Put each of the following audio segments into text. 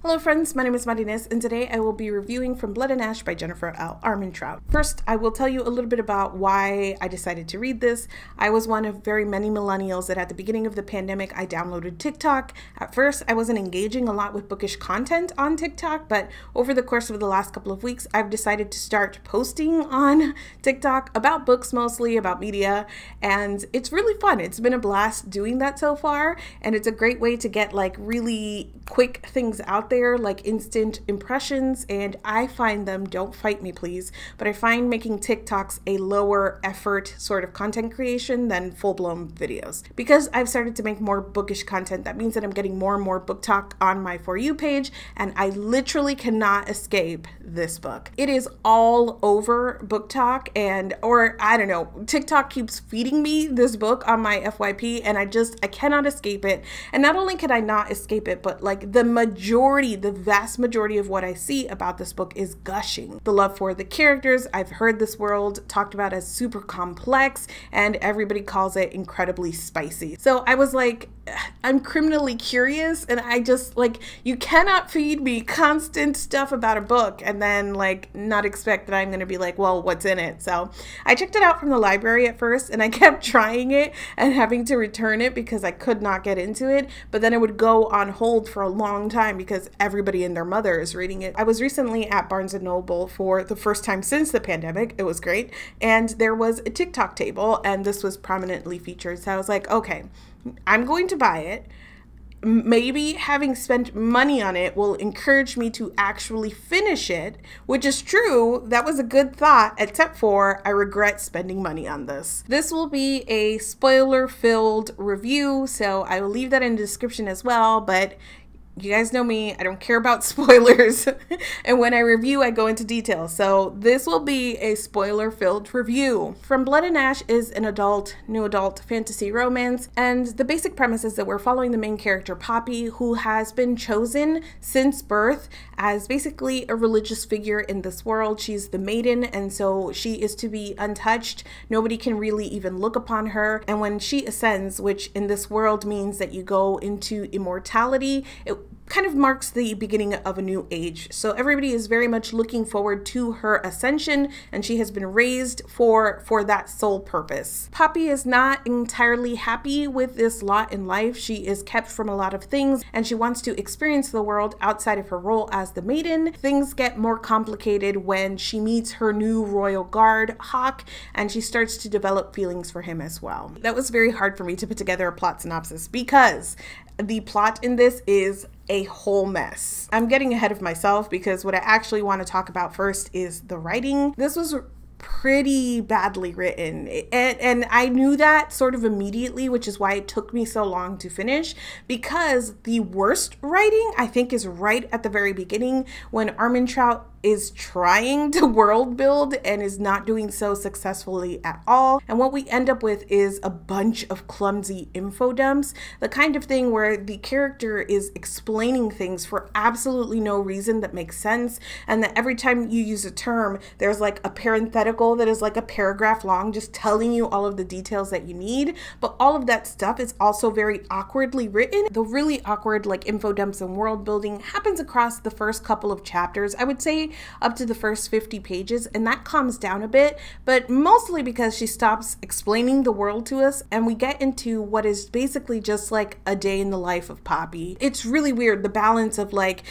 Hello friends, my name is Martinez, and today I will be reviewing From Blood and Ash by Jennifer L. Armentrout. First, I will tell you a little bit about why I decided to read this. I was one of very many millennials that at the beginning of the pandemic, I downloaded TikTok. At first, I wasn't engaging a lot with bookish content on TikTok, but over the course of the last couple of weeks, I've decided to start posting on TikTok about books, mostly about media, and it's really fun. It's been a blast doing that so far, and it's a great way to get like really quick things out there, like instant impressions, and I find them, don't fight me please, but I find making TikToks a lower effort sort of content creation than full-blown videos. Because I've started to make more bookish content, that means that I'm getting more and more book talk on my For You page, and I literally cannot escape this book. It is all over book talk, or I don't know, TikTok keeps feeding me this book on my FYP, and I cannot escape it. And not only can I not escape it, but like the vast majority of what I see about this book is gushing. The love for the characters, I've heard this world talked about as super complex, and everybody calls it incredibly spicy. So I was like, I'm criminally curious, and I just like, you cannot feed me constant stuff about a book and then like not expect that I'm gonna be like, well, what's in it? So I checked it out from the library at first, and I kept trying it and having to return it because I could not get into it, but then it would go on hold for a long time because everybody and their mother is reading it. I was recently at Barnes & Noble for the first time since the pandemic. It was great, and there was a TikTok table, and this was prominently featured, so I was like, okay, I'm going to buy it. Maybe having spent money on it will encourage me to actually finish it, which is true. That was a good thought, except for I regret spending money on this. This will be a spoiler-filled review, so I will leave that in the description as well, but you guys know me, I don't care about spoilers, and when I review, I go into detail. So this will be a spoiler-filled review. From Blood and Ash is an new adult fantasy romance, and the basic premise is that we're following the main character, Poppy, who has been chosen since birth as basically a religious figure in this world. She's the maiden, and so she is to be untouched. Nobody can really even look upon her, and when she ascends, which in this world means that you go into immortality, it kind of marks the beginning of a new age. So everybody is very much looking forward to her ascension, and she has been raised for that sole purpose. Poppy is not entirely happy with this lot in life. She is kept from a lot of things, and she wants to experience the world outside of her role as the maiden. Things get more complicated when she meets her new royal guard, Hawk, and she starts to develop feelings for him as well. That was very hard for me to put together a plot synopsis because the plot in this is a whole mess. I'm getting ahead of myself because what I actually want to talk about first is the writing. This was pretty badly written, and I knew that sort of immediately, which is why it took me so long to finish, because the worst writing I think is right at the very beginning when Armentrout is trying to world build and is not doing so successfully at all. And what we end up with is a bunch of clumsy info dumps, the kind of thing where the character is explaining things for absolutely no reason that makes sense, and that every time you use a term, there's like a parenthetical that is like a paragraph long just telling you all of the details that you need. But all of that stuff is also very awkwardly written. The really awkward like info dumps and world building happens across the first couple of chapters. I would say up to the first 50 pages, and that calms down a bit, but mostly because she stops explaining the world to us and we get into what is basically just like a day in the life of Poppy. It's really weird, the balance of like,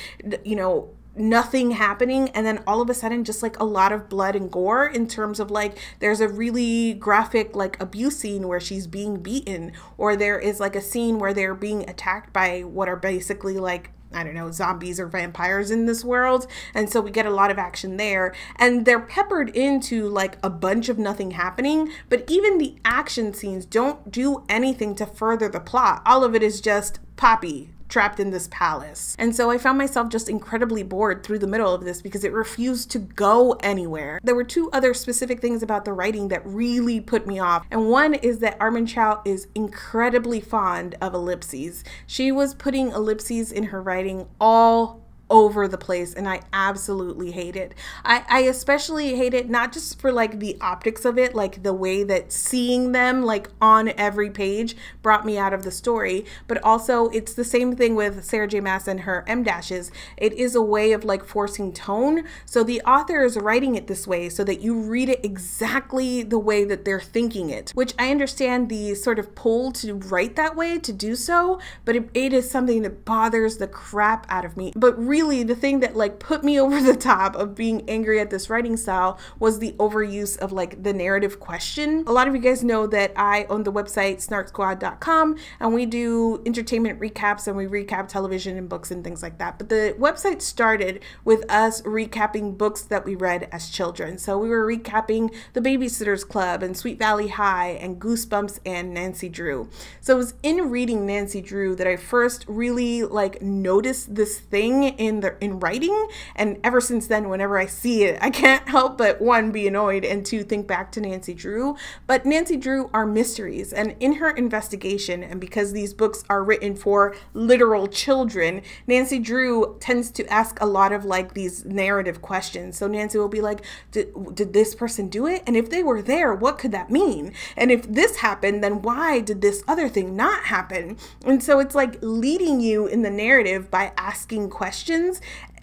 you know, nothing happening and then all of a sudden just like a lot of blood and gore, in terms of like there's a really graphic like abuse scene where she's being beaten, or there is like a scene where they're being attacked by what are basically like, I don't know, zombies or vampires in this world. And so we get a lot of action there, and they're peppered into like a bunch of nothing happening, but even the action scenes don't do anything to further the plot. All of it is just Poppy trapped in this palace. And so I found myself just incredibly bored through the middle of this because it refused to go anywhere. There were two other specific things about the writing that really put me off. And one is that Armentrout is incredibly fond of ellipses. She was putting ellipses in her writing all over the place, and I absolutely hate it. I especially hate it not just for like the optics of it, like the way that seeing them like on every page brought me out of the story, but also it's the same thing with Sarah J. Maas and her M dashes. It is a way of like forcing tone. So the author is writing it this way so that you read it exactly the way that they're thinking it, which I understand the sort of pull to write that way, to do so, but it is something that bothers the crap out of me. But really the thing that like put me over the top of being angry at this writing style was the overuse of like the narrative question. A lot of you guys know that I own the website snarksquad.com, and we do entertainment recaps, and we recap television and books and things like that. But the website started with us recapping books that we read as children. So we were recapping The Babysitter's Club and Sweet Valley High and Goosebumps and Nancy Drew. So it was in reading Nancy Drew that I first really like noticed this thing in writing, and ever since then, whenever I see it, I can't help but one, be annoyed, and two, think back to Nancy Drew. But Nancy Drew are mysteries, and in her investigation, and because these books are written for literal children, Nancy Drew tends to ask a lot of like these narrative questions. So Nancy will be like, did this person do it? And if they were there, what could that mean? And if this happened, then why did this other thing not happen? And so it's like leading you in the narrative by asking questions,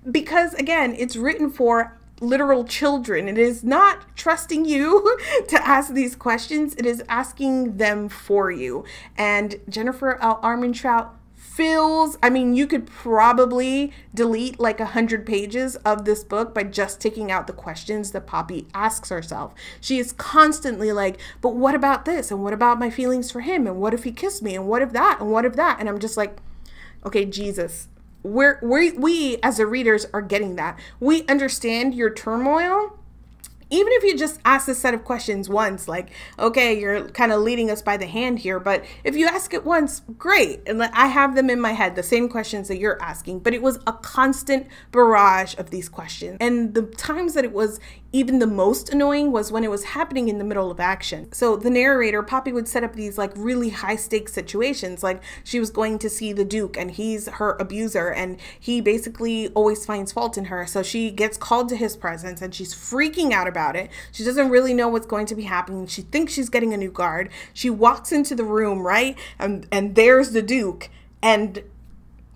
because again, it's written for literal children. It is not trusting you to ask these questions. It is asking them for you. And Jennifer L. Armentrout fills, I mean, you could probably delete like 100 pages of this book by just taking out the questions that Poppy asks herself. She is constantly like, but what about this? And what about my feelings for him? And what if he kissed me? And what if that? And what if that? And I'm just like, okay, Jesus. We as the readers are getting that. We understand your turmoil. Even if you just ask this set of questions once, like, okay, you're kind of leading us by the hand here, but if you ask it once, great. And I have them in my head, the same questions that you're asking, but it was a constant barrage of these questions. And the times that it was even the most annoying was when it was happening in the middle of action. So the narrator, Poppy, would set up these like really high stakes situations. Like she was going to see the Duke and he's her abuser and he basically always finds fault in her. So she gets called to his presence and she's freaking out about it. She doesn't really know what's going to be happening. She thinks she's getting a new guard. She walks into the room, right? And there's the Duke, and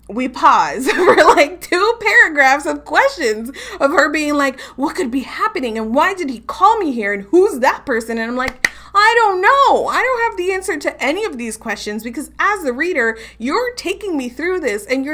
we pause for like 2 paragraphs of questions of her being like, what could be happening? And why did he call me here? And who's that person? And I'm like, I don't know. I don't have the answer to any of these questions, because as the reader, you're taking me through this and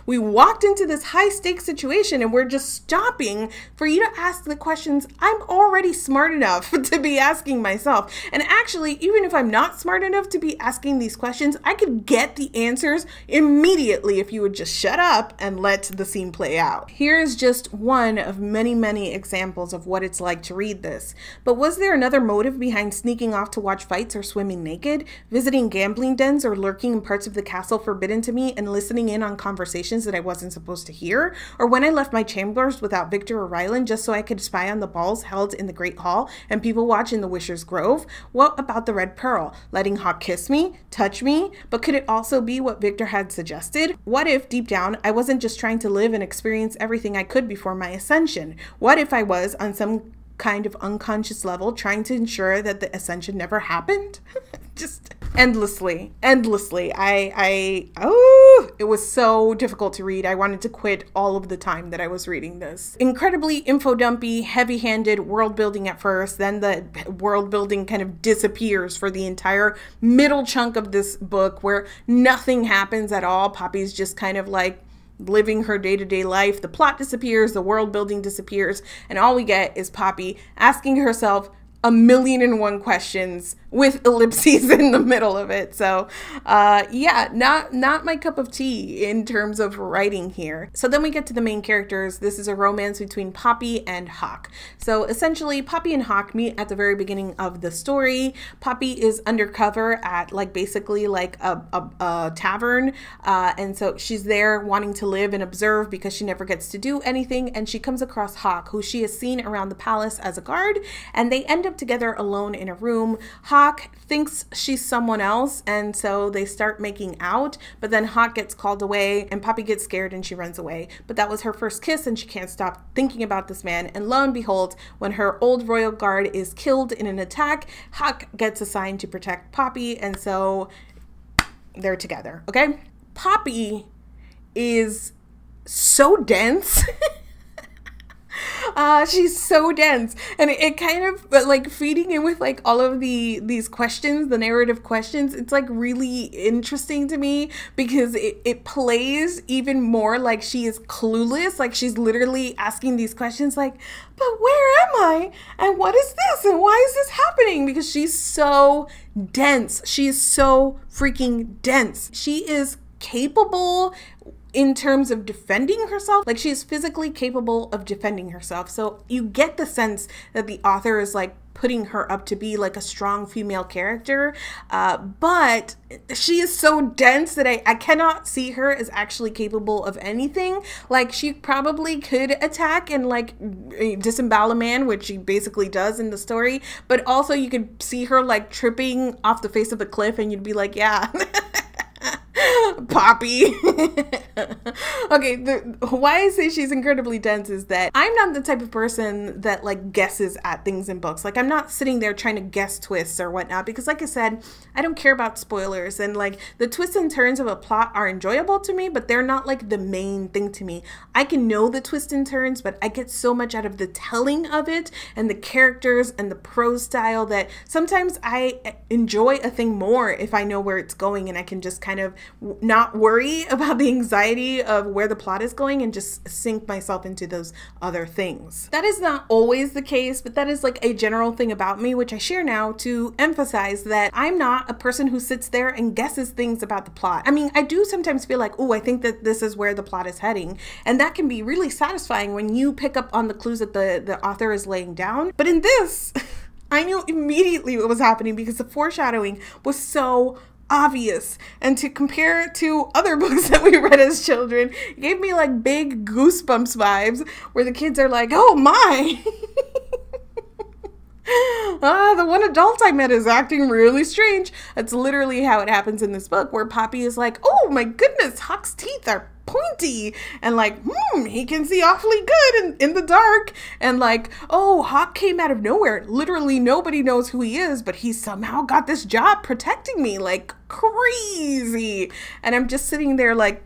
we walked into this high stakes situation and we're just stopping for you to ask the questions I'm already smart enough to be asking myself. And actually, even if I'm not smart enough to be asking these questions, I could get the answers immediately if you would just shut up and let the scene play out. Here is just one of many, many examples of what it's like to read this. But was there another motive behind sneaking off to watch fights or swimming naked, visiting gambling dens, or lurking in parts of the castle forbidden to me and listening in on conversations that I wasn't supposed to hear? Or when I left my chambers without Victor or Ryland just so I could spy on the balls held in the Great Hall and people watch in the Wisher's Grove? What about the Red Pearl? Letting Hawk kiss me? Touch me? But could it also be what Victor had suggested? What if, deep down, I wasn't just trying to live and experience everything I could before my ascension? What if I was, on some kind of unconscious level, trying to ensure that the ascension never happened? Just endlessly. It was so difficult to read. I wanted to quit all of the time that I was reading this. Incredibly info dumpy, heavy-handed world building at first, then the world building kind of disappears for the entire middle chunk of this book where nothing happens at all. Poppy's just kind of like living her day-to-day life. The plot disappears, the world building disappears, and all we get is Poppy asking herself 1,000,001 questions with ellipses in the middle of it. So yeah, not my cup of tea in terms of writing here. So then we get to the main characters. This is a romance between Poppy and Hawk. So essentially, Poppy and Hawk meet at the very beginning of the story. Poppy is undercover at basically a tavern, and so she's there wanting to live and observe because she never gets to do anything, and she comes across Hawk, who she has seen around the palace as a guard, and they end up together alone in a room. Hawk Hawk thinks she's someone else, and so they start making out, but then Hawk gets called away and Poppy gets scared and she runs away. But that was her first kiss and she can't stop thinking about this man. And lo and behold, when her old royal guard is killed in an attack, Hawk gets assigned to protect Poppy, and so they're together, okay? Poppy is so dense. She's so dense, and it kind of, but like feeding in with like all of these questions, the narrative questions, it's like really interesting to me because it plays even more like she is clueless, like she's literally asking these questions like, but where am I? And what is this? And why is this happening? Because she's so dense. She is so freaking dense. She is capable in terms of defending herself. Like, she's physically capable of defending herself. So you get the sense that the author is like putting her up to be like a strong female character, but she is so dense that I cannot see her as actually capable of anything. Like, she probably could attack and like disembowel a man, which she basically does in the story, but also you could see her like tripping off the face of a cliff and you'd be like, yeah. Poppy. Okay, why I say she's incredibly dense is that I'm not the type of person that like guesses at things in books. Like, I'm not sitting there trying to guess twists or whatnot, because like I said, I don't care about spoilers, and like the twists and turns of a plot are enjoyable to me, but they're not like the main thing to me. I can know the twists and turns, but I get so much out of the telling of it and the characters and the prose style that sometimes I enjoy a thing more if I know where it's going and I can just kind of not worry about the anxiety of where the plot is going and just sink myself into those other things. That is not always the case, but that is like a general thing about me, which I share now to emphasize that I'm not a person who sits there and guesses things about the plot. I mean, I do sometimes feel like, oh, I think that this is where the plot is heading, and that can be really satisfying when you pick up on the clues that the author is laying down. But in this, I knew immediately what was happening because the foreshadowing was so obvious. And to compare it to other books that we read as children, it gave me like big Goosebumps vibes where the kids are like, oh my. The one adult I met is acting really strange. That's literally how it happens in this book, where Poppy is like, oh my goodness, Hawk's teeth are pointy, and like, he can see awfully good in the dark, and like, oh, Hawk came out of nowhere. Literally nobody knows who he is, but he somehow got this job protecting me, like crazy. And I'm just sitting there like,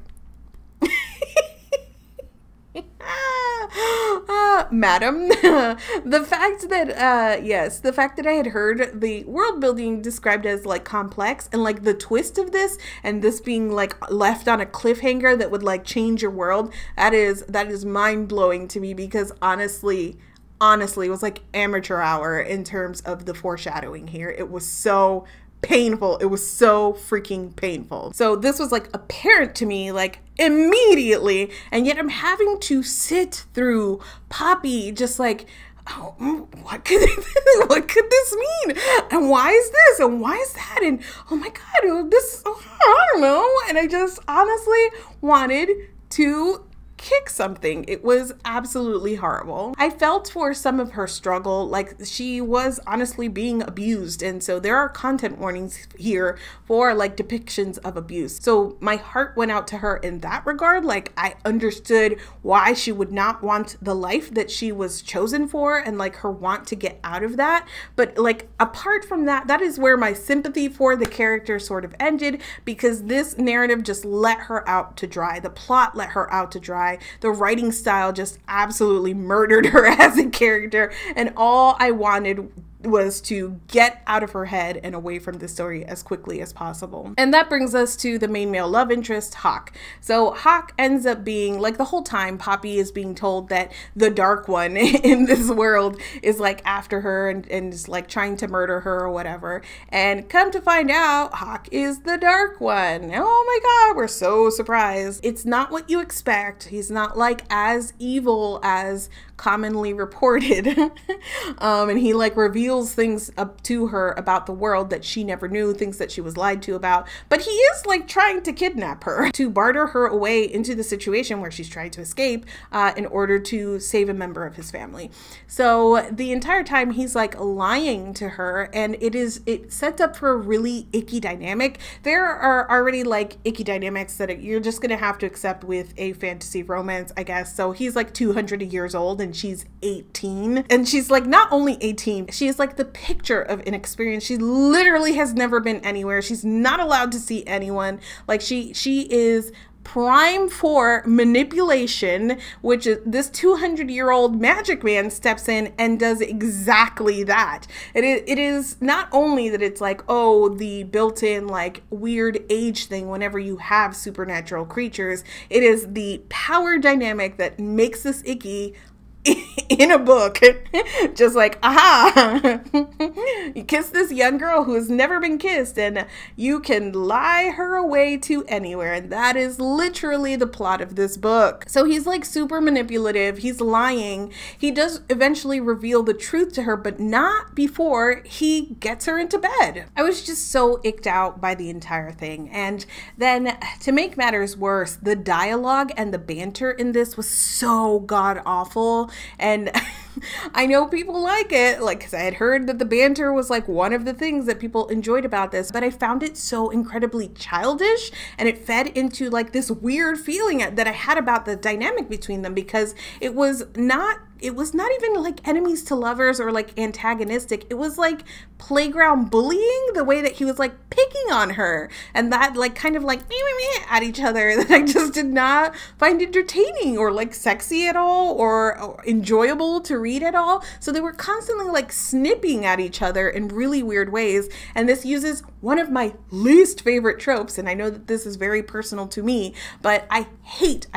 madam, the fact that yes, the fact that I had heard the world building described as like complex, and like the twist of this and this being like left on a cliffhanger that would like change your world, that is mind-blowing to me, because honestly it was like amateur hour in terms of the foreshadowing here. It was so painful. It was so freaking painful. So this was like apparent to me like immediately, and yet I'm having to sit through Poppy just like, oh, what could this mean? And why is this? And why is that? And oh my God, this, I don't know. And I just honestly wanted to kick something. It was absolutely horrible. I felt for some of her struggle, like she was honestly being abused, and so there are content warnings here for like depictions of abuse. So my heart went out to her in that regard. Like, I understood why she would not want the life that she was chosen for, and like her want to get out of that. But like, apart from that, that is where my sympathy for the character sort of ended, because this narrative just let her out to dry. The plot let her out to dry. The writing style just absolutely murdered her as a character, and all I wanted was to get out of her head and away from the story as quickly as possible. And that brings us to the main male love interest, Hawk. So Hawk ends up being, like, the whole time Poppy is being told that the dark one in this world is like after her and is like trying to murder her or whatever. And come to find out, Hawk is the dark one. Oh my God, we're so surprised. It's not what you expect. He's not like as evil as commonly reported. And he like reveals reveals things up to her about the world that she never knew, things that she was lied to about. But he is like trying to kidnap her to barter her away into the situation where she's trying to escape in order to save a member of his family. So the entire time he's like lying to her, and it sets up for a really icky dynamic. There are already like icky dynamics that you're just gonna have to accept with a fantasy romance, I guess. So he's like 200 years old and she's 18, and she's like not only 18, she is like the picture of inexperience. She literally has never been anywhere. She's not allowed to see anyone. Like she is prime for manipulation, which is this 200-year-old magic man steps in and does exactly that. It is not only that it's like, oh, the built-in like weird age thing whenever you have supernatural creatures. It is the power dynamic that makes this icky in a book. Just like, aha, you kiss this young girl who has never been kissed and you can lie her away to anywhere. And that is literally the plot of this book. So he's like super manipulative. He's lying. He does eventually reveal the truth to her, but not before he gets her into bed. I was just so icked out by the entire thing. And then to make matters worse, the dialogue and the banter in this was so god awful. And I know people like it, like, because I had heard that the banter was like one of the things that people enjoyed about this, but I found it so incredibly childish, and it fed into like this weird feeling that I had about the dynamic between them, because it was not even like enemies to lovers or like antagonistic. It was like playground bullying, the way that he was like picking on her and that like kind of like at each other, that I just did not find entertaining or like sexy at all or enjoyable to read at all. So they were constantly like snipping at each other in really weird ways. And this uses one of my least favorite tropes. And I know that this is very personal to me, but I hate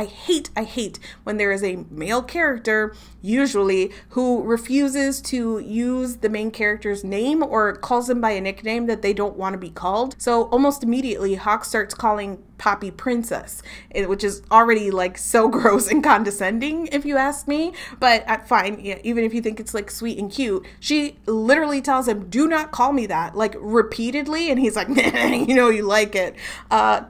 when there is a male character, usually, who refuses to use the main character's name or calls him by a nickname that they don't want to be called. So almost immediately, Hawk starts calling Poppy Princess, which is already like so gross and condescending, if you ask me. But fine, yeah, even if you think it's like sweet and cute, she literally tells him, do not call me that, like repeatedly, and he's like, nah, you know you like it.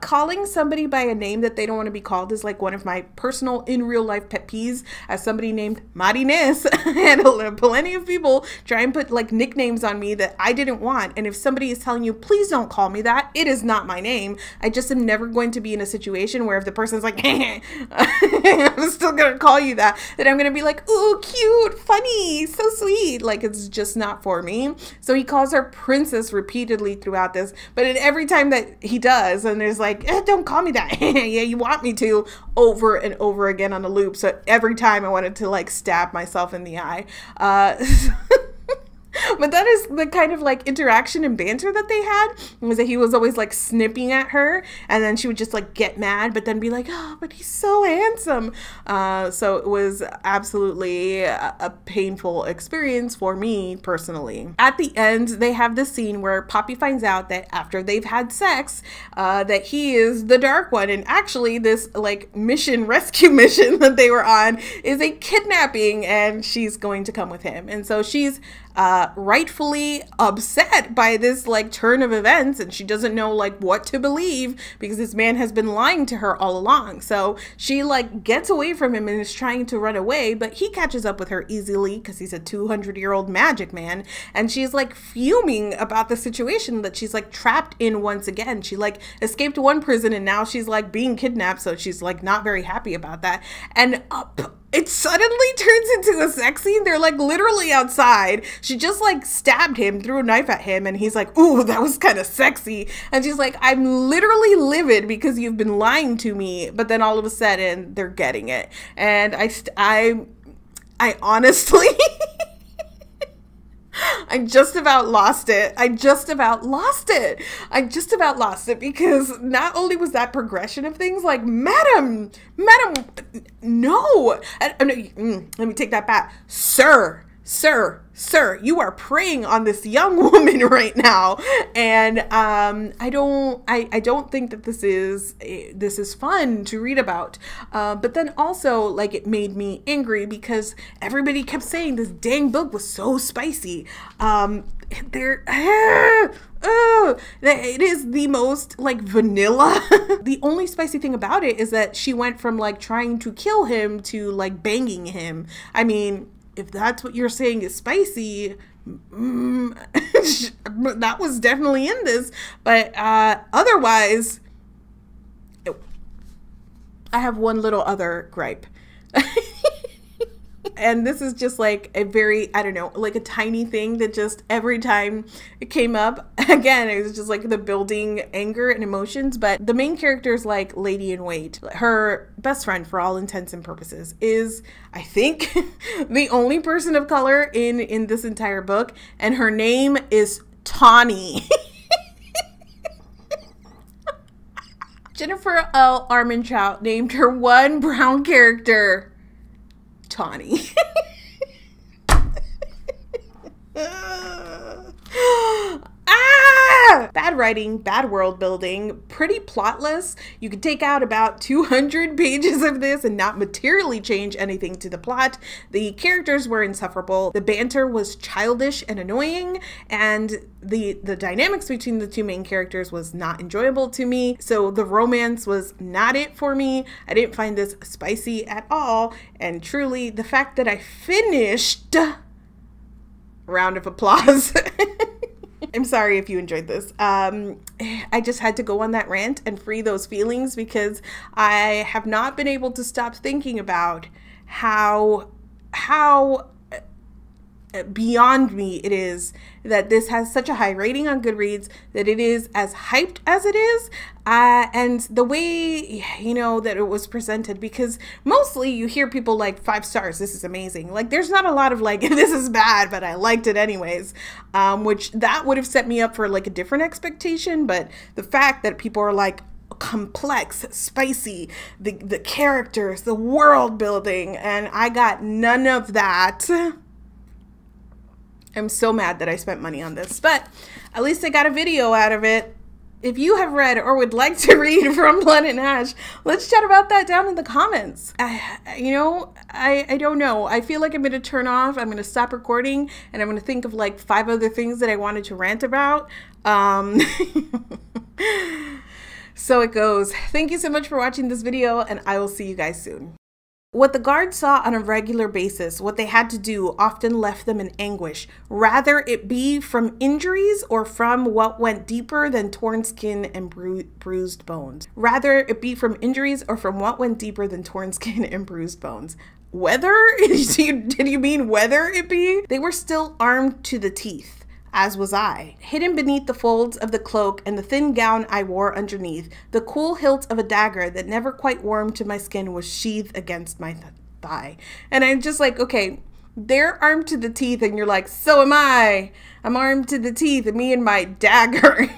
Calling somebody by a name that they don't want to be called is like one of my personal in real life pet peeves. As somebody named Marinés, and plenty of people try and put like nicknames on me that I didn't want, and if somebody is telling you, please don't call me that, it is not my name. I just am never going to be in a situation where if the person's like, I'm still gonna call you that, then I'm gonna be like, ooh, cute, funny, so sweet. Like, it's just not for me. So he calls her Princess repeatedly throughout this, but every time that he does, and there's like, don't call me that, yeah, you want me to, over and over again on a loop. So every time I wanted to like stab myself in the eye. But that is the kind of like interaction and banter that they had, was that he was always like snipping at her, and then she would just like get mad, but then be like, oh, but he's so handsome. So it was absolutely a painful experience for me personally. At the end, they have this scene where Poppy finds out that after they've had sex, that he is the Dark One, and actually this like rescue mission that they were on is a kidnapping, and she's going to come with him. And so she's rightfully upset by this like turn of events, and she doesn't know like what to believe because this man has been lying to her all along. So she like gets away from him and is trying to run away, but he catches up with her easily because he's a 200-year-old magic man, and she's like fuming about the situation that she's like trapped in once again. She like escaped one prison and now she's like being kidnapped, so she's like not very happy about that. And it suddenly turns into a sex scene. They're like literally outside. She just like stabbed him, threw a knife at him, and he's like, ooh, that was kind of sexy. And she's like, I'm literally livid because you've been lying to me. But then all of a sudden they're getting it. And I honestly, I just about lost it. I just about lost it because not only was that progression of things like, madam, no. Let me take that back. Sir, Sir, you are preying on this young woman right now. And I don't think that this is fun to read about. But then also, like, it made me angry because everybody kept saying this dang book was so spicy. It is the most, like, vanilla. The only spicy thing about it is that she went from, like, trying to kill him to, like, banging him. I mean, if that's what you're saying is spicy, that was definitely in this. But otherwise, I have one little other gripe. And this is just like a very, I don't know, like a tiny thing that just every time it came up, again, it was just like the building anger and emotions. But the main character is like Lady in Wait. Her best friend, for all intents and purposes, is, I think, the only person of color in this entire book. And her name is Tawny. Jennifer L. Armentrout named her one brown character Tawny. Bad writing, bad world building, pretty plotless. You could take out about 200 pages of this and not materially change anything to the plot. The characters were insufferable. The banter was childish and annoying, and the dynamics between the two main characters was not enjoyable to me. So the romance was not it for me. I didn't find this spicy at all. And truly, the fact that I finished, round of applause. I'm sorry if you enjoyed this. I just had to go on that rant and free those feelings because I have not been able to stop thinking about how beyond me it is that this has such a high rating on Goodreads, that it is as hyped as it is, and the way, you know, that it was presented, because mostly you hear people like 5 stars, this is amazing. Like, there's not a lot of like, this is bad, but I liked it anyways, which that would have set me up for like a different expectation. But the fact that people are like, complex, spicy, the characters, the world building, and I got none of that. I'm so mad that I spent money on this, but at least I got a video out of it. If you have read or would like to read From Blood and Ash, let's chat about that down in the comments. You know, I don't know. I feel like I'm going to turn off. I'm going to stop recording, and I'm going to think of like 5 other things that I wanted to rant about. So it goes. Thank you so much for watching this video, and I will see you guys soon. What the guards saw on a regular basis, what they had to do, often left them in anguish, rather it be from injuries or from what went deeper than torn skin and bruised bones. Rather it be from injuries or from what went deeper than torn skin and bruised bones. Whether? Did you mean whether it be? They were still armed to the teeth, as was I, hidden beneath the folds of the cloak and the thin gown I wore underneath. The cool hilt of a dagger that never quite warmed to my skin was sheathed against my thigh. And I'm just like, okay, they're armed to the teeth, and you're like, so am I. I'm armed to the teeth, and me and my dagger.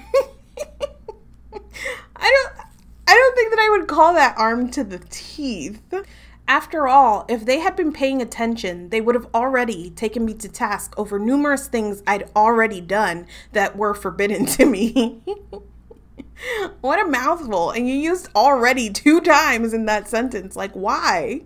I don't think that I would call that armed to the teeth. After all, if they had been paying attention, they would have already taken me to task over numerous things I'd already done that were forbidden to me. What a mouthful. And you used already 2 times in that sentence. Like, why?